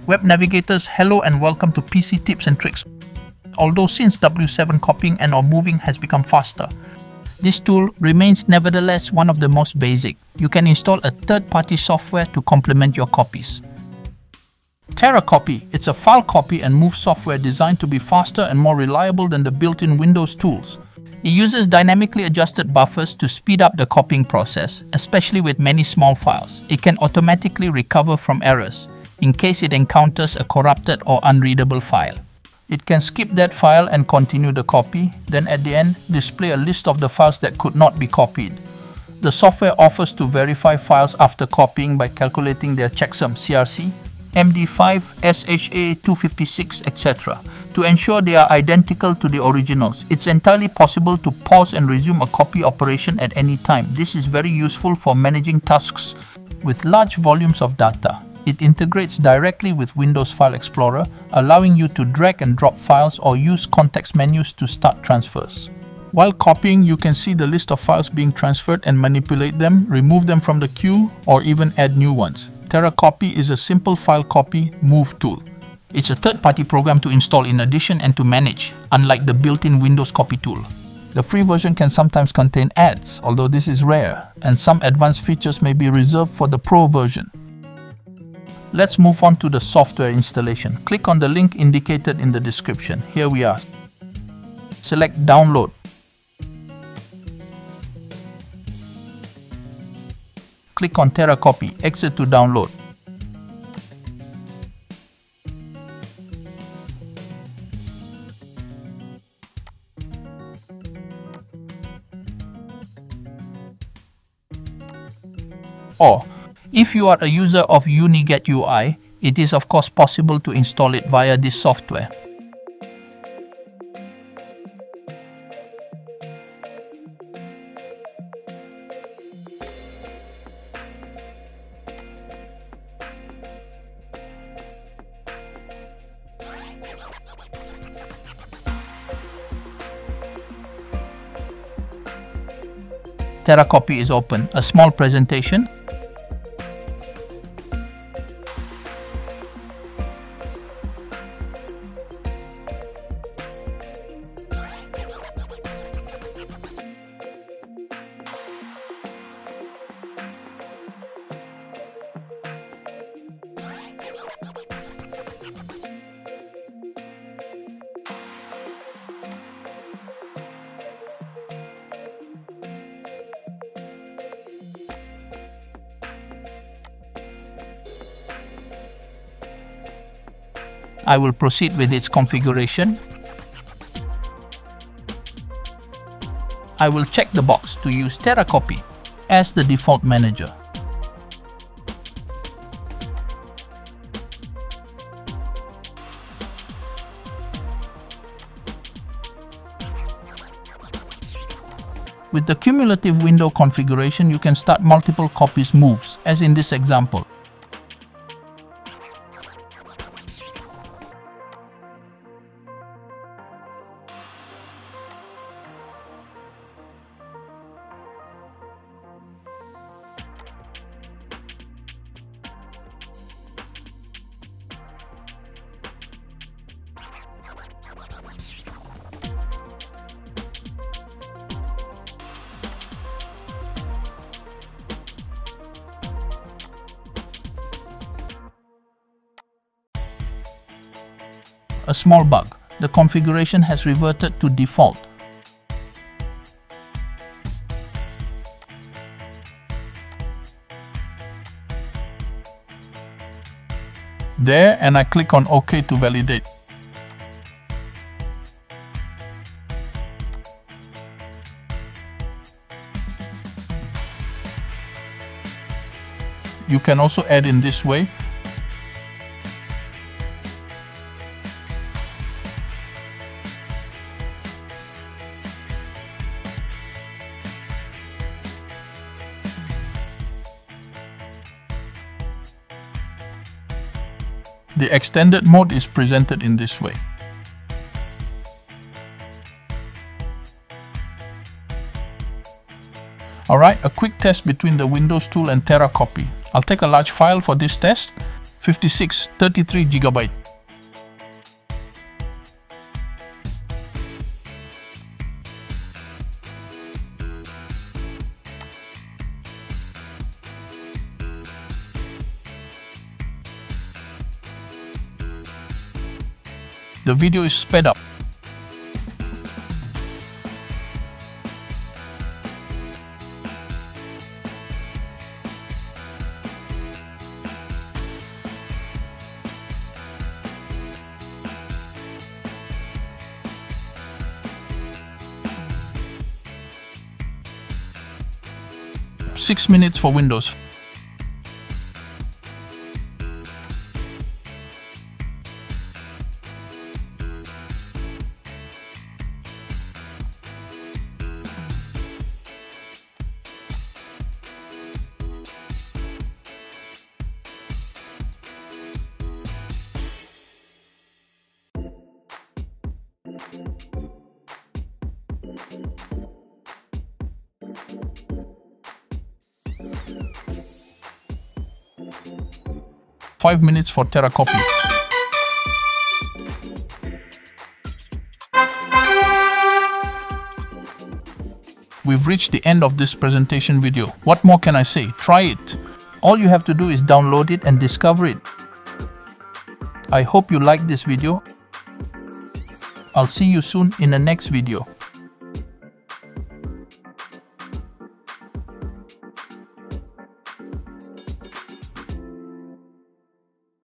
Web navigators, hello and welcome to PC Tips and Tricks. Although since W7 copying and or moving has become faster, this tool remains nevertheless one of the most basic. You can install a third-party software to complement your copies. Teracopy, it's a file copy and move software designed to be faster and more reliable than the built-in Windows tools. It uses dynamically adjusted buffers to speed up the copying process, especially with many small files. It can automatically recover from errors in case it encounters a corrupted or unreadable file. It can skip that file and continue the copy, then at the end, display a list of the files that could not be copied. The software offers to verify files after copying by calculating their checksum CRC, MD5, SHA 256, etc. to ensure they are identical to the originals. It's entirely possible to pause and resume a copy operation at any time. This is very useful for managing tasks with large volumes of data. It integrates directly with Windows File Explorer, allowing you to drag and drop files or use context menus to start transfers. While copying, you can see the list of files being transferred and manipulate them, remove them from the queue, or even add new ones. Teracopy is a simple file copy move tool. It's a third-party program to install in addition and to manage, unlike the built-in Windows copy tool. The free version can sometimes contain ads, although this is rare, and some advanced features may be reserved for the Pro version. Let's move on to the software installation. Click on the link indicated in the description. Here we are. Select Download. Click on Teracopy, exit to download. Or, if you are a user of UnigetUI, it is of course possible to install it via this software. Teracopy is open, a small presentation. I will proceed with its configuration. I will check the box to use Teracopy as the default manager. With the cumulative window configuration, you can start multiple copies moves, as in this example. A small bug. The configuration has reverted to default. There, and I click on OK to validate. You can also add in this way. The extended mode is presented in this way. Alright, a quick test between the Windows tool and Teracopy. I'll take a large file for this test. 5633 GB. The video is sped up. Six minutes for Windows. Five minutes for Teracopy. We've reached the end of this presentation video. What more can I say? Try it. All you have to do is download it and discover it. I hope you liked this video. I'll see you soon in the next video.